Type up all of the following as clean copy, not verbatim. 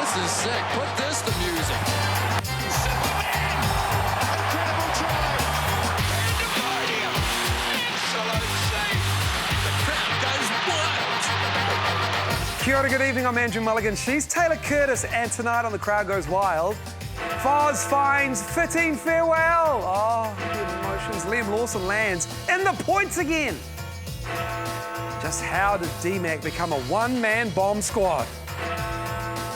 This is sick. Put this to music. Incredible try. Pandemonium. Absolute scene. The crowd goes wild. Kia ora, good evening. I'm Andrew Mulligan. She's Taylor Curtis, and tonight on The Crowd Goes Wild, Foz finds fitting farewell. Oh, the emotions. Liam Lawson lands in the points again. Just how did DMAC become a one-man bomb squad?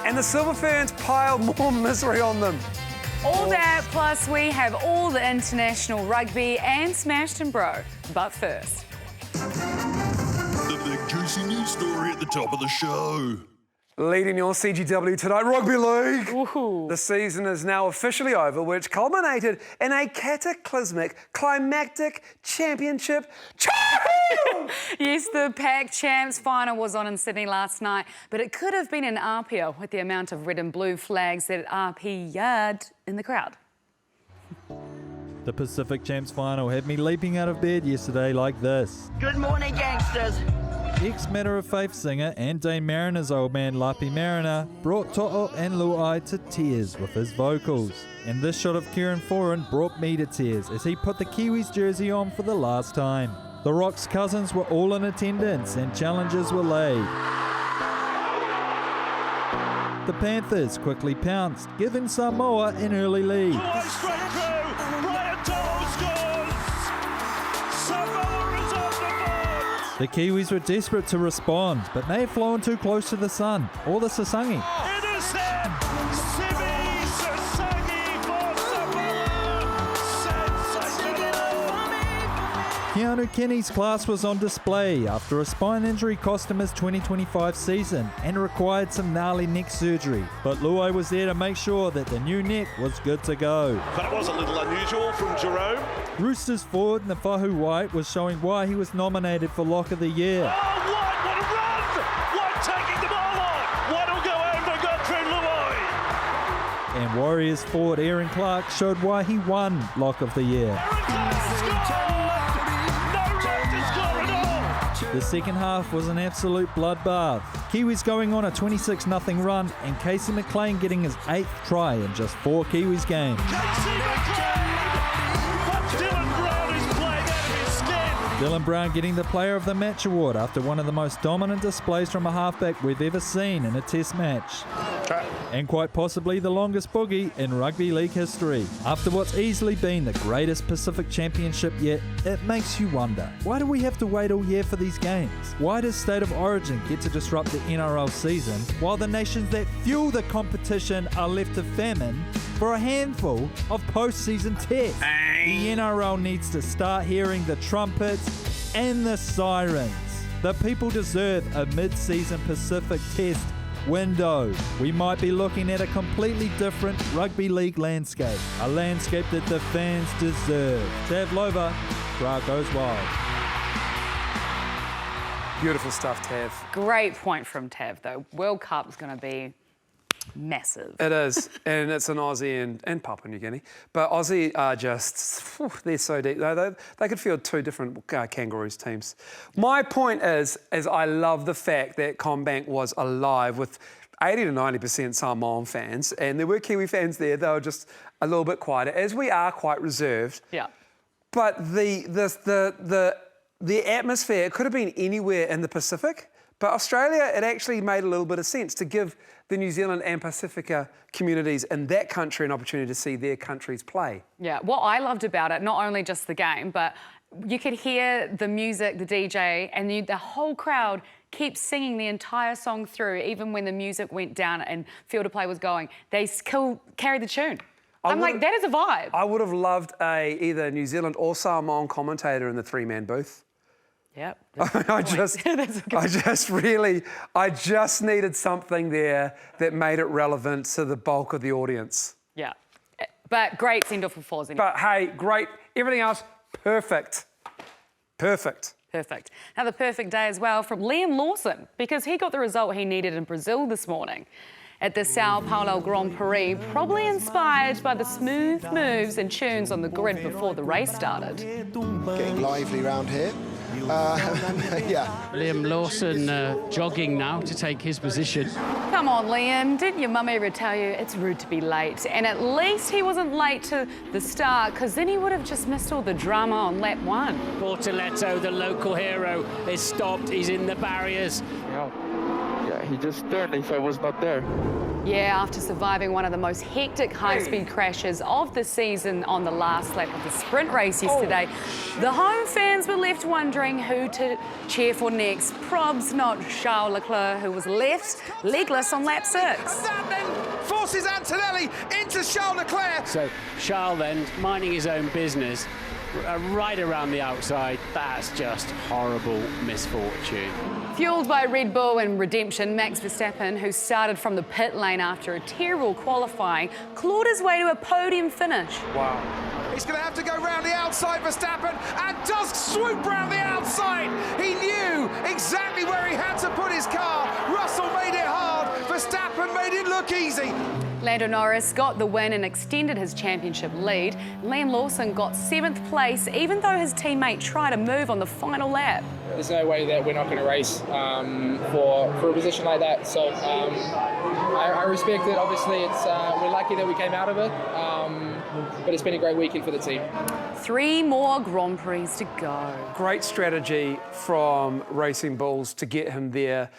And the Silver Ferns piled more misery on them. All that, plus we have all the international rugby and Smashed and Bro. But first, The big juicy news story at the top of the show. Leading your CGW tonight, Rugby League. woohoo. The season is now officially over, which culminated in a cataclysmic, climactic championship. Yes, the Pac Champs final was on in Sydney last night, but it could have been an RPO with the amount of red and blue flags that RP'd in the crowd. The Pacific Champs final had me leaping out of bed yesterday like this. Good morning, gangsters. Ex-Matter of Faith singer and Dane Mariner's old man Lapi Mariner brought To'o and Luai to tears with his vocals. And this shot of Kieran Foran brought me to tears as he put the Kiwis jersey on for the last time. The Rock's cousins were all in attendance and challenges were laid. The Panthers quickly pounced, giving Samoa an early lead. The Kiwis were desperate to respond, but may have flown too close to the sun, or the Sasangi. Keanu Kenny's class was on display after a spine injury cost him his 2025 season and required some gnarly neck surgery. But Luai was there to make sure that the new neck was good to go. But it was a little unusual from Jerome. Roosters forward Nafahu White was showing why he was nominated for Lock of the Year. Oh, White, what a run! White taking the ball on. White will go over, got through Luai. And Warriors forward Aaron Clark showed why he won Lock of the Year. Aaron Clark scored! No room to score at all. The second half was an absolute bloodbath. Kiwis going on a 26-0 run and Casey McLean getting his 8th try in just 4 Kiwis games. Dylan Brown getting the Player of the Match award after one of the most dominant displays from a halfback we've ever seen in a test match. And quite possibly the longest boogie in rugby league history. After what's easily been the greatest Pacific Championship yet, it makes you wonder, why do we have to wait all year for these games? Why does State of Origin get to disrupt the NRL season while the nations that fuel the competition are left to famine for a handful of postseason tests? The NRL needs to start hearing the trumpets and the sirens. The people deserve a mid-season Pacific test window. We might be looking at a completely different rugby league landscape. A landscape that the fans deserve. Tav Lover, Crowd Goes Wild. Beautiful stuff, Tav. Great point from Tav, though. World Cup's going to be massive. It is, and it's an Aussie and Papua New Guinea. But Aussie are just, they're so deep. They could field 2 different Kangaroos teams. My point is I love the fact that CommBank was alive with 80 to 90% Samoan fans, and there were Kiwi fans there. They were just a little bit quieter, as we are quite reserved. Yeah. But the atmosphere, it could have been anywhere in the Pacific, but Australia, it actually made a little bit of sense to give the New Zealand and Pacifica communities in that country an opportunity to see their countries play. Yeah, what I loved about it, not only just the game, but you could hear the music, the DJ, and the whole crowd keep singing the entire song through, even when the music went down and field of play was going. They still carried the tune. I'm like, that is a vibe. I would have loved either New Zealand or Samoan commentator in the 3-man booth. Yep. I just needed something there that made it relevant to the bulk of the audience. Yeah. But great send-off for Foz anyway. But hey, great. Everything else, perfect. Perfect. Perfect. Now, the perfect day as well from Liam Lawson, because he got the result he needed in Brazil this morning at the Sao Paulo Grand Prix, probably inspired by the smooth moves and tunes on the grid before the race started. Getting lively round here. Yeah. Liam Lawson jogging now to take his position. Come on, Liam, didn't your mum ever tell you it's rude to be late? And at least he wasn't late to the start, because then he would have just missed all the drama on lap 1. Bortoletto, the local hero, is stopped. He's in the barriers. Yeah, he just turned if I was not there. Yeah, after surviving one of the most hectic high-speed crashes of the season on the last lap of the sprint race yesterday, the home fans were left wondering who to cheer for next. Probs not Charles Leclerc, who was left legless on lap 6. That then forces Antonelli into Charles Leclerc. So Charles then, minding his own business, right around the outside. That's just horrible misfortune. Fueled by Red Bull and redemption, Max Verstappen, who started from the pit lane after a terrible qualifying, clawed his way to a podium finish. Wow. He's going to have to go round the outside, Verstappen, and does swoop round the outside. He knew exactly where he had to put his car. Russell made it hard. Verstappen made it look easy. Lando Norris got the win and extended his championship lead. Liam Lawson got 7th place, even though his teammate tried to move on the final lap. There's no way that we're not going to race for a position like that. So I respect it. Obviously, we're lucky that we came out of it, but it's been a great weekend for the team. 3 more Grand Prix to go. Great strategy from Racing Bulls to get him there.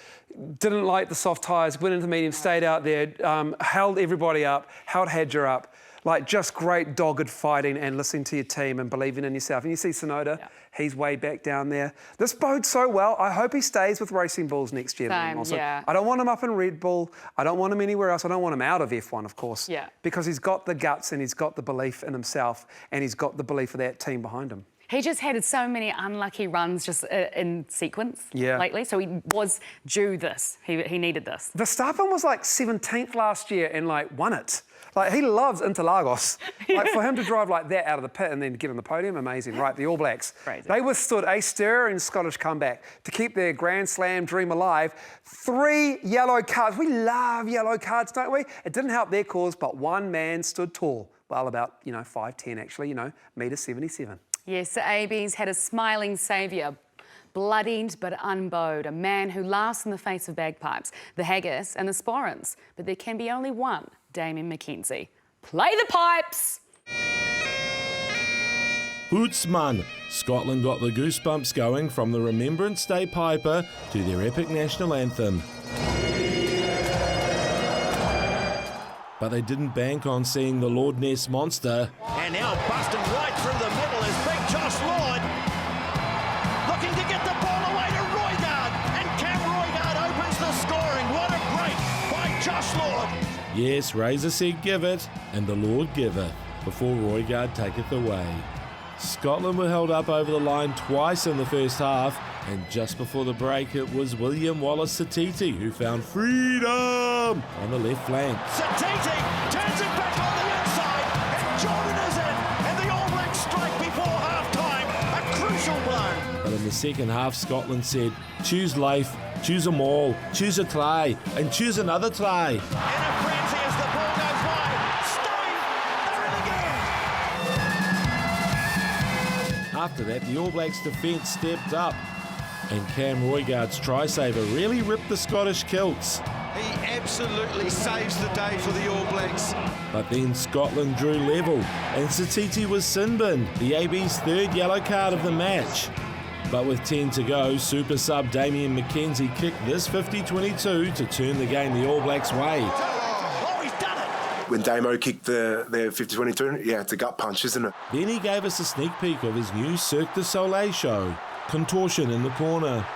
Didn't like the soft tyres, went into medium, stayed out there, held everybody up, held Hadger up. Like, just great dogged fighting and listening to your team and believing in yourself. And you see Tsunoda, he's way back down there. This bodes so well. I hope he stays with Racing Bulls next year. Same, also. yeah. I don't want him up in Red Bull. I don't want him anywhere else. I don't want him out of F1, of course. Yeah. Because he's got the guts and he's got the belief in himself and he's got the belief of that team behind him. He just had so many unlucky runs just in sequence lately, so he was due this. He needed this. Verstappen was like 17th last year and like won it. Like, he loves Interlagos. Like, for him to drive like that out of the pit and then get on the podium, amazing. Right, the All Blacks. Crazy. They withstood a stirring Scottish comeback to keep their Grand Slam dream alive. 3 yellow cards. We love yellow cards, don't we? It didn't help their cause, but one man stood tall. Well, about, 5'10", actually, metre 77. Yes, the ABs had a smiling saviour, bloodied but unbowed, a man who laughs in the face of bagpipes, the haggis and the sporrans. But there can be only one, Damien McKenzie. Play the pipes! Hootsman. Scotland got the goosebumps going from the Remembrance Day piper to their epic national anthem. But they didn't bank on seeing the Lord Ness monster. And now busting right through the middle is big Josh Lord. Looking to get the ball away to Roygaard. And Cam Roygaard opens the scoring. What a break by Josh Lord. Yes, Razor said give it, and the Lord giveth, before Roygaard taketh away. Scotland were held up over the line twice in the first half, and just before the break it was William Wallace-Satiti who found freedom on the left flank. Satiti turns it back on the inside, and Jordan is in, and the All Blacks strike before half-time. A crucial blow. But in the second half, Scotland said, choose life, choose them all, choose a try, and choose another try. In a frenzy as the ball goes wide. Stone, they're in again. After that, the All Blacks defence stepped up, and Cam Roygaard's try-saver really ripped the Scottish kilts. He absolutely saves the day for the All Blacks. But then Scotland drew level, and Satiti was sin-binned, the AB's 3rd yellow card of the match. But with 10 to go, super sub Damien McKenzie kicked this 50-22 to turn the game the All Blacks' way. Oh, he's done it. When Damo kicked the 50-22, yeah, it's a gut punch, isn't it? Then he gave us a sneak peek of his new Cirque du Soleil show, Contortion in the Corner.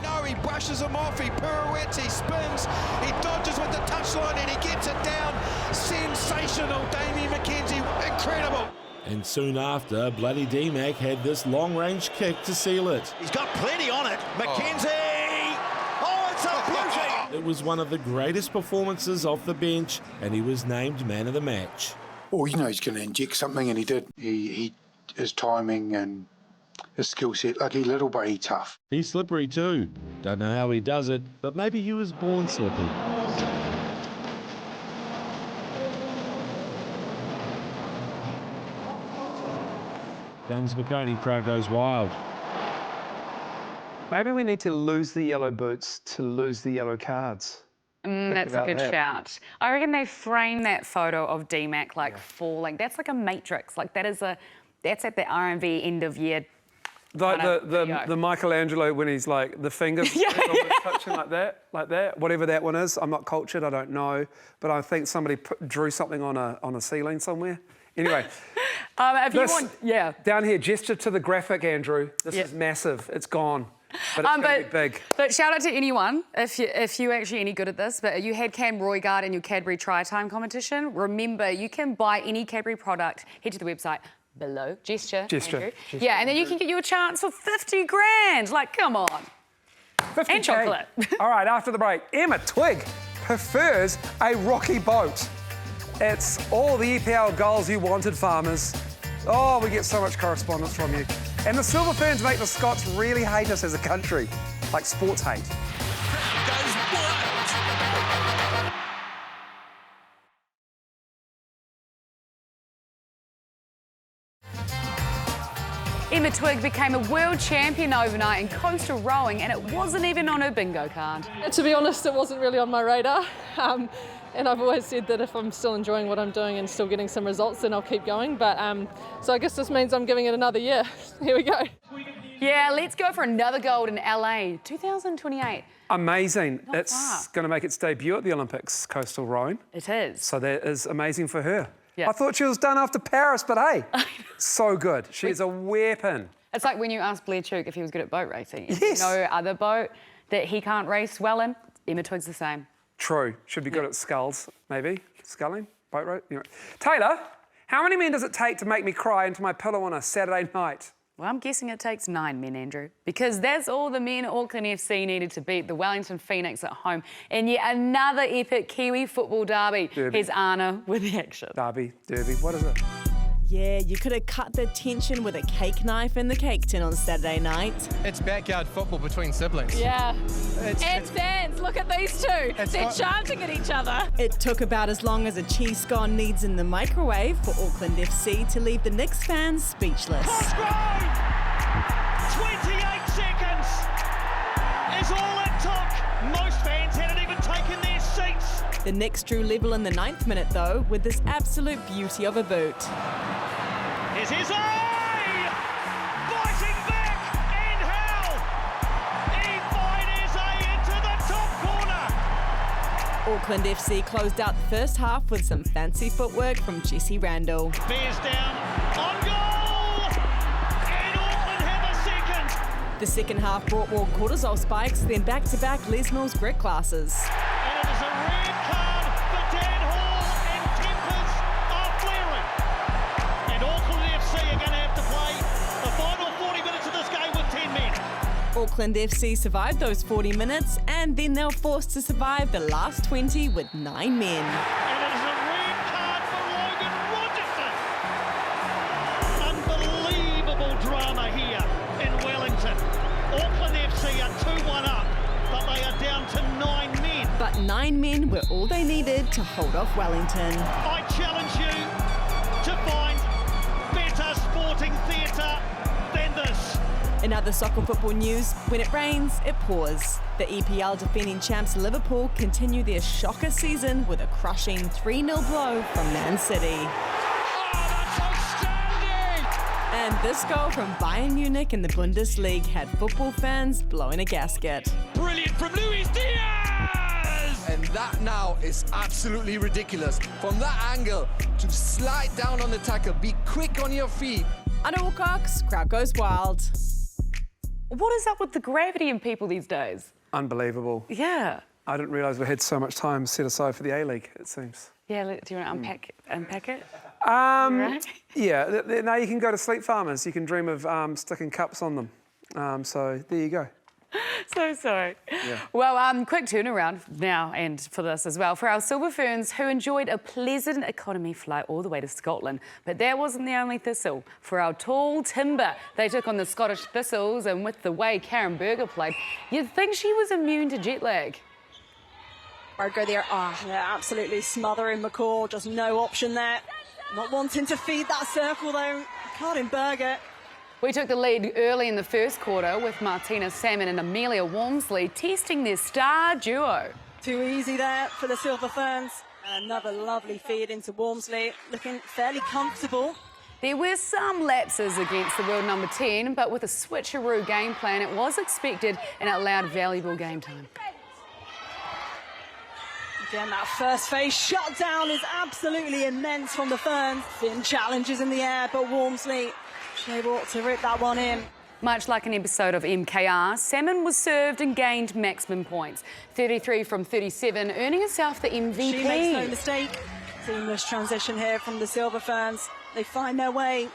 No, he brushes him off, he pirouettes, he spins, he dodges with the touchline and he gets it down. Sensational, Damien McKenzie, incredible. And soon after, Bloody D-Mac had this long-range kick to seal it. He's got plenty on it. McKenzie! Oh, it's a beauty! It was one of the greatest performances off the bench, and he was named man of the match. Well, he's going to inject something, and he did. His timing and his skill set, like he's little but he's tough. He's slippery too. Don't know how he does it, but maybe he was born slippery. Dan's McConey, crowd goes wild. Maybe we need to lose the yellow boots to lose the yellow cards. That's a good shout. I reckon they framed that photo of D-Mac falling. That's like a matrix. Like that's at the R&V end of year. Like the Michelangelo when he's like the fingers touching like that, whatever that one is. I'm not cultured, I don't know, but I think somebody drew something on a ceiling somewhere. Anyway, down here, gesture to the graphic, Andrew. This is massive. It's gone. But it's going to be big. But shout out to anyone, if you're actually any good at this, but you had Cam Roigard in your Cadbury Try Time competition, remember, you can buy any Cadbury product, head to the website below, gesture. Yeah, and then you can get you a chance for 50 grand. Like, come on. 50K. And chocolate. All right, after the break, Emma Twigg prefers a rocky boat. It's all the EPL goals you wanted, farmers. Oh, we get so much correspondence from you. And the Silver Ferns make the Scots really hate us as a country, like sports hate. Emma Twigg became a world champion overnight in coastal rowing, and it wasn't even on her bingo card. To be honest, it wasn't really on my radar. And I've always said that if I'm still enjoying what I'm doing and still getting some results, then I'll keep going. But so I guess this means I'm giving it another year. Here we go. Yeah, let's go for another gold in LA, 2028. Amazing. It's going to make its debut at the Olympics, coastal rowing. It is. So that is amazing for her. Yeah. I thought she was done after Paris, but hey, so good. She's a weapon. It's like when you asked Blair Tuke if he was good at boat racing. Yes. No other boat that he can't race well in, Emma Twigg's the same. True. Should be good at sculls, maybe. Sculling? Boat row? Anyway. Taylor, how many men does it take to make me cry into my pillow on a Saturday night? Well, I'm guessing it takes 9 men, Andrew, because that's all the men Auckland FC needed to beat the Wellington Phoenix at home in yet another epic Kiwi football derby. Here's Anna with the action. Derby, what is it? Yeah, you could have cut the tension with a cake knife in the cake tin on Saturday night. It's backyard football between siblings. Yeah. And fans, look at these two. They're chanting at each other. It took about as long as a cheese scone needs in the microwave for Auckland FC to leave the Knicks fans speechless. 28 seconds is all it took. Most fans hadn't even taken their seats. The Knicks drew level in the 9th minute, though, with this absolute beauty of a boot. Here's his eye! Biting back, and how? He finds into the top corner. Auckland FC closed out the first half with some fancy footwork from Jesse Randall. Bears down, on goal! And Auckland have a second. The second half brought more cortisol spikes, then back-to-back Les Mills grit classes. And it is a red card for Dan Hall, and tempers are flaring. And Auckland FC are going to have to play the final 40 minutes of this game with 10 men. Auckland FC survived those 40 minutes, and then they were forced to survive the last 20 with 9 men. And it is a red card for Logan Rogerson. Unbelievable drama here in Wellington. Auckland FC are 2-1 up, but they are down to 9 men. But 9 men were all they needed to hold off Wellington. I challenge you to find better sporting theatre than this. In other soccer football news, when it rains, it pours. The EPL defending champs Liverpool continue their shocker season with a crushing 3-0 blow from Man City. And this goal from Bayern Munich in the Bundesliga had football fans blowing a gasket. Brilliant from Luis Diaz! And that now is absolutely ridiculous. From that angle, to slide down on the tackle, be quick on your feet. Under Wilcox, crowd goes wild. What is up with the gravity in people these days? Unbelievable. Yeah. I didn't realise we had so much time set aside for the A-League, it seems. Yeah, do you want to unpack it? Right? Yeah, now you can go to sleep, farmers. You can dream of sticking cups on them. So there you go. So sorry. Yeah. Well, quick turnaround now and for this as well. For our Silver Ferns, who enjoyed a pleasant economy flight all the way to Scotland. But that wasn't the only thistle. For our tall timber, they took on the Scottish Thistles, and with the way Karen Berger played, you'd think she was immune to jet lag. Berger there, they're absolutely smothering McCall, just no option there. Not wanting to feed that circle though, Karen Berger. We took the lead early in the first quarter with Martina Salmon and Amelia Walmsley testing their star duo. Too easy there for the Silver Ferns. Another lovely feed into Walmsley, looking fairly comfortable. There were some lapses against the world number 10, but with a switcheroo game plan, it was expected and it allowed valuable game time. Again, that first phase shot down is absolutely immense from the Ferns. Thin challenges in the air, but Walmsley able to rip that one in. Much like an episode of MKR, Salmon was served and gained maximum points. 33 from 37, earning herself the MVP. She makes no mistake. Seamless transition here from the Silver Ferns. They find their way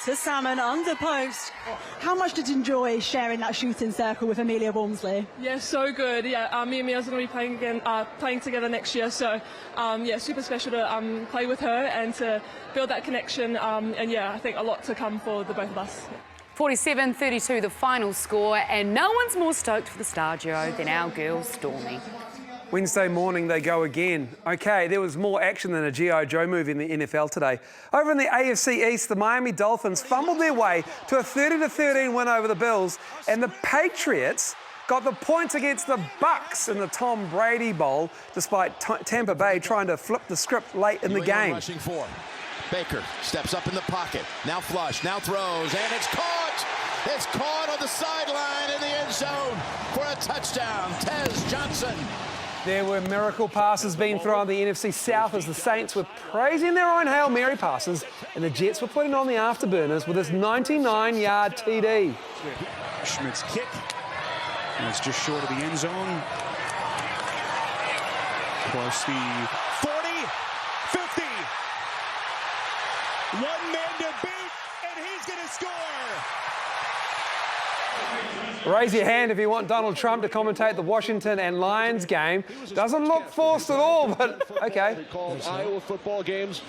to Salmon under post. How much did you enjoy sharing that shooting circle with Amelia Walmsley? Yeah, so good. Yeah, me and Mia's going to be playing together next year. So, yeah, super special to play with her and to build that connection. And yeah, I think a lot to come for the both of us. 47-32 the final score, and no one's more stoked for the star duo than our girl Stormy. Wednesday morning they go again. Okay, there was more action than a G.I. Joe movie in the NFL today. Over in the AFC East, the Miami Dolphins fumbled their way to a 30-13 win over the Bills, and the Patriots got the points against the Bucks in the Tom Brady Bowl, despite Tampa Bay trying to flip the script late in the game. Rushing for Baker steps up in the pocket. Now flush, now throws, and it's caught! It's caught on the sideline in the end zone for a touchdown. Tez Johnson. There were miracle passes being thrown in the NFC South as the Saints were praising their own Hail Mary passes, and the Jets were putting on the afterburners with this 99-yard TD. Schmidt's kick. And it's just short of the end zone. Across the 40, 50. One man to beat, and he's going to score. Raise your hand if you want Donald Trump to commentate the Washington and Lions game. Doesn't look forced at all, but okay. Call Iowa football games.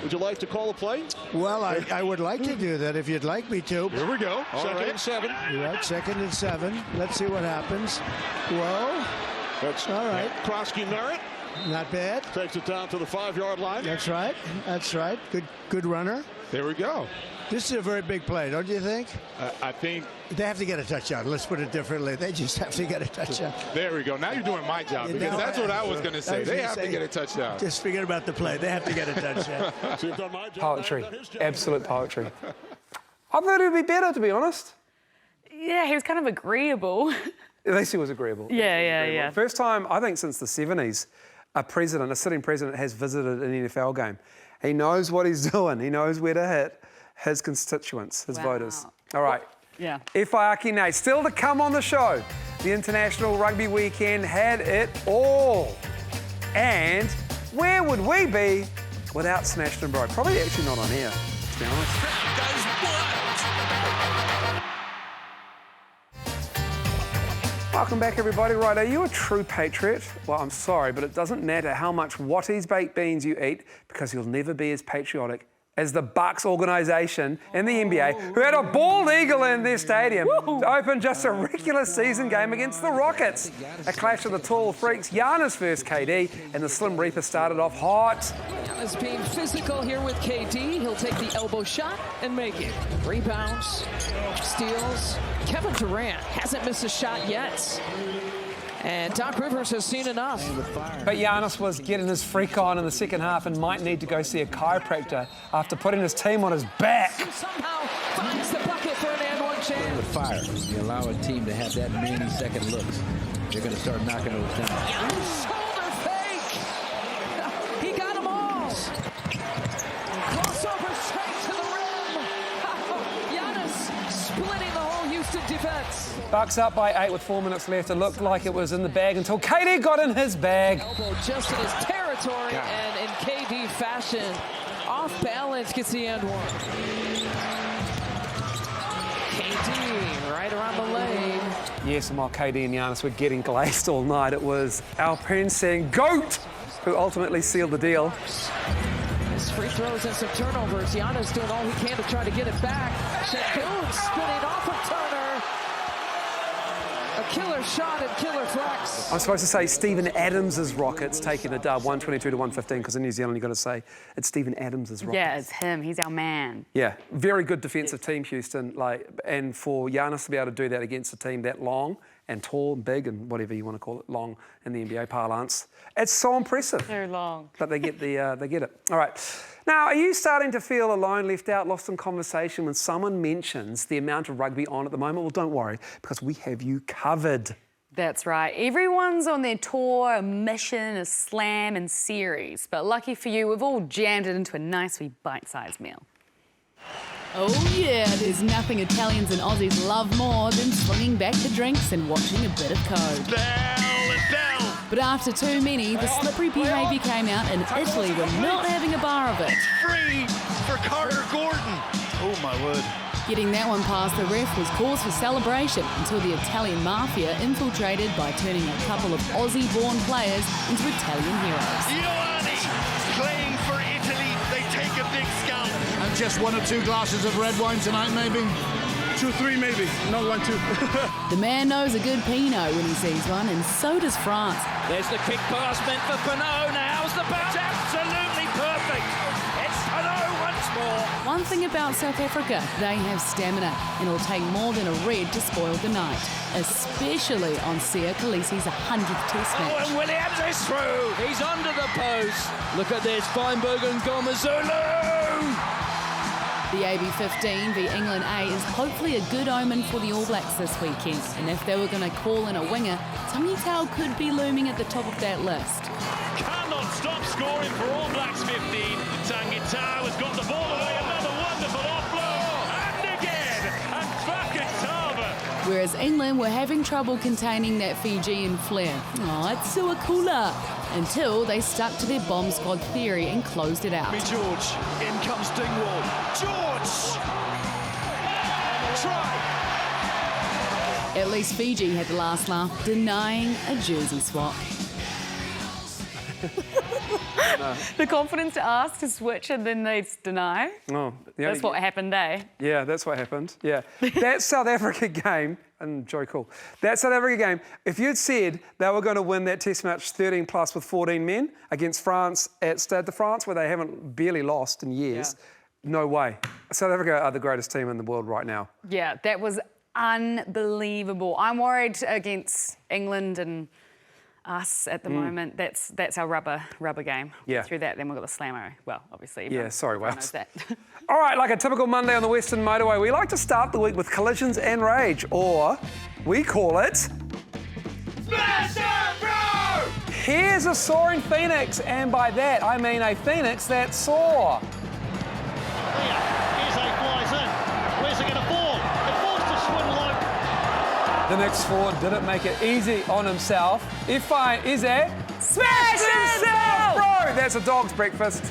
Would you like to call a play? Well, I would like to do that if you'd like me to. Here we go. Second and 7. You're right, 2nd and 7. Let's see what happens. Whoa. That's all right. Krosky Merritt. Not bad. Takes it down to the 5-yard line. That's right. That's right. Good runner. There we go. This is a very big play, don't you think? I think they have to get a touchdown. Let's put it differently. They just have to get a touchdown. There we go. Now you're doing my job, because that's what I was going to say. They have to get a touchdown. Just forget about the play. They have to get a touchdown. Poetry. Absolute poetry. I thought it would be better, to be honest. Yeah, he was kind of agreeable. At least he was agreeable. Yeah. First time, I think, since the 70s, a sitting president has visited an NFL game. He knows what he's doing. He knows where to hit his constituents, his voters. All right. Yeah. Whakaaki Nei. Still to come on the show, the International Rugby Weekend had it all. And where would we be without Smashed and Broke? Probably actually not on here, to be honest. Welcome back, everybody. Right, are you a true patriot? Well, I'm sorry, but it doesn't matter how much Watties baked beans you eat, because you'll never be as patriotic as the Bucks organisation in the NBA, who had a bald eagle in their stadium to open just a regular season game against the Rockets. A clash of the tall freaks, Giannis versus KD, and the Slim Reaper started off hot. Giannis being physical here with KD. He'll take the elbow shot and make it. Rebounds, steals. Kevin Durant hasn't missed a shot yet. And Doc Rivers has seen enough. But Giannis was getting his freak on in the second half and might need to go see a chiropractor after putting his team on his back. Somehow finds the bucket for an and one chance. With fire, you allow a team to have that many second looks, they're going to start knocking those down. Shoulder fake. He got them all. Crossover straight to the rim. Giannis splitting the whole Houston defense. Bucks up by 8 with 4 minutes left. It looked like it was in the bag until KD got in his bag. Elbow just in his territory, and in KD fashion, off balance, gets the end one. KD right around the lane. Yes, and while KD and Giannis were getting glazed all night, it was Alpern saying GOAT who ultimately sealed the deal. His free throws and some turnovers. Giannis doing all he can to try to get it back. Şengün spinning off of Turner. A killer shot at killer flex. I'm supposed to say Stephen Adams' Rockets taking the dub, 122 to 115, because in New Zealand you've got to say it's Stephen Adams' Rockets. Yeah, it's him. He's our man. Yeah, very good defensive team, Houston. And for Giannis to be able to do that against a team that long and tall and big and whatever you want to call it, long in the NBA parlance, it's so impressive. Very long. But they get it. All right. Now, are you starting to feel alone, left out, lost in conversation when someone mentions the amount of rugby on at the moment? Well, don't worry, because we have you covered. That's right. Everyone's on their tour, a mission, a slam and series. But lucky for you, we've all jammed it into a nice wee bite-sized meal. Oh yeah, there's nothing Italians and Aussies love more than slinging back the drinks and watching a bit of code. But after too many, the slippery behaviour came out and Italy were not having a bar of it. Free for Carter Gordon. Oh my word. Getting that one past the ref was cause for celebration until the Italian mafia infiltrated by turning a couple of Aussie-born players into Italian heroes. Ioane playing for Italy. They take a big scalp. And just 1 or 2 glasses of red wine tonight, maybe? 2, 3 maybe, not 1, 2. The man knows a good Pinot when he sees one, and so does France. There's the kick pass meant for Pinot. Now how's the bounce? Absolutely perfect. It's Pinot once more. One thing about South Africa, they have stamina, and it'll take more than a red to spoil the night, especially on Sia Khaleesi's 100th Test match. Oh, and Williams is through. He's under the post. Look at this, Feinberg and Gomezulu. The AB15 v England A is hopefully a good omen for the All Blacks this weekend, and if they were going to call in a winger, Tangi Tau could be looming at the top of that list. Cannot stop scoring for All Blacks 15. Tangi Tau has got the ball away. Another wonderful offload. And again. And back at Tava. Whereas England were having trouble containing that Fijian flair. Oh, it's so cooler. Until they stuck to their bomb squad theory and closed it out. George. In comes Dingwall. George. Try. At least Fiji had the last laugh, denying a jersey swap. No. The confidence to ask to switch and then they deny. Oh, that's what happened, eh? Yeah, that's what happened. Yeah. That South Africa game, and Joey Cool, that South Africa game, if you'd said they were going to win that test match 13 plus with 14 men against France at Stade de France, where they haven't barely lost in years, no way. South Africa are the greatest team in the world right now. Yeah, that was unbelievable. I'm worried against England and us at the moment. That's our rubber game. Yeah. Through that, then we've got the slammer. Well, obviously. Yeah, sorry, everyone Wales. knows that. All right, like a typical Monday on the Western Motorway, we like to start the week with collisions and rage, or we call it... Smash and Bro! Here's a soaring phoenix, and by that I mean a phoenix that soar. Here's a flies in. Where's it going to fall? It falls to swim low. The next forward didn't make it easy on himself. If I is a smash himself, bro. That's a dog's breakfast.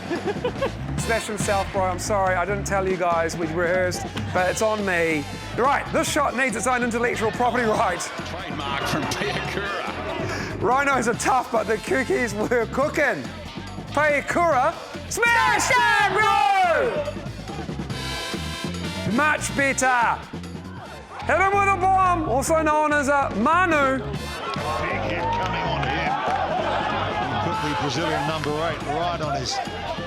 Smash himself, bro. I'm sorry, I didn't tell you guys. We rehearsed, but it's on me. Right, this shot needs its own intellectual property right. Trademark from Piakura. Rhinos are tough, but the cookies were cooking. Piakura, smash him, bro. Much better. Hit him with a bomb, also known as a Manu. Big hit coming on him. Put the Brazilian number 8 right on his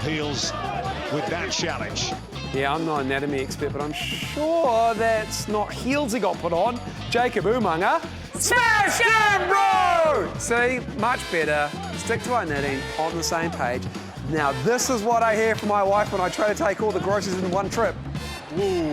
heels with that challenge. Yeah, I'm not an anatomy expert, but I'm sure that's not heels he got put on. Jacob Umaga. Smash him, bro! See, much better. Stick to our knitting, on the same page. Now, this is what I hear from my wife when I try to take all the groceries in one trip. Ooh.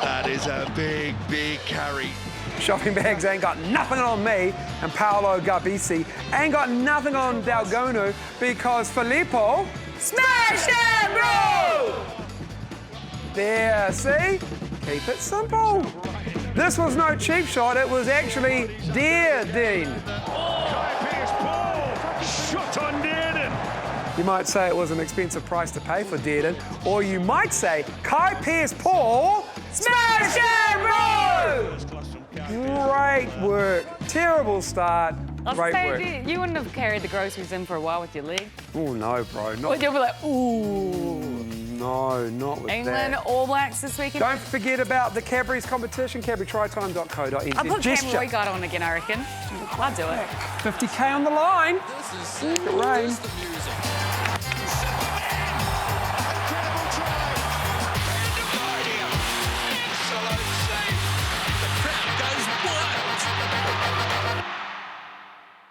That is a big, big carry. Shopping bags ain't got nothing on me, and Paolo Garbisi ain't got nothing on Dalgonu because Filippo smash him, bro! There, see? Keep it simple. This was no cheap shot, it was actually Dear Dean. Shot on Dearden. You might say it was an expensive price to pay for Dearden, or you might say Kai Pearce-Paul smash him, bro! Great work. Terrible start. Great work. You wouldn't have carried the groceries in for a while with your leg. Oh no, bro. But you'll be like, ooh. No, not with England, that. All Blacks this weekend. Don't forget about the Cadbury's competition, cadburytrytime.co.nz. I'll put Cam Roygaard on again, I reckon. I'll do it. 50k on the line. This is It rain. just the music.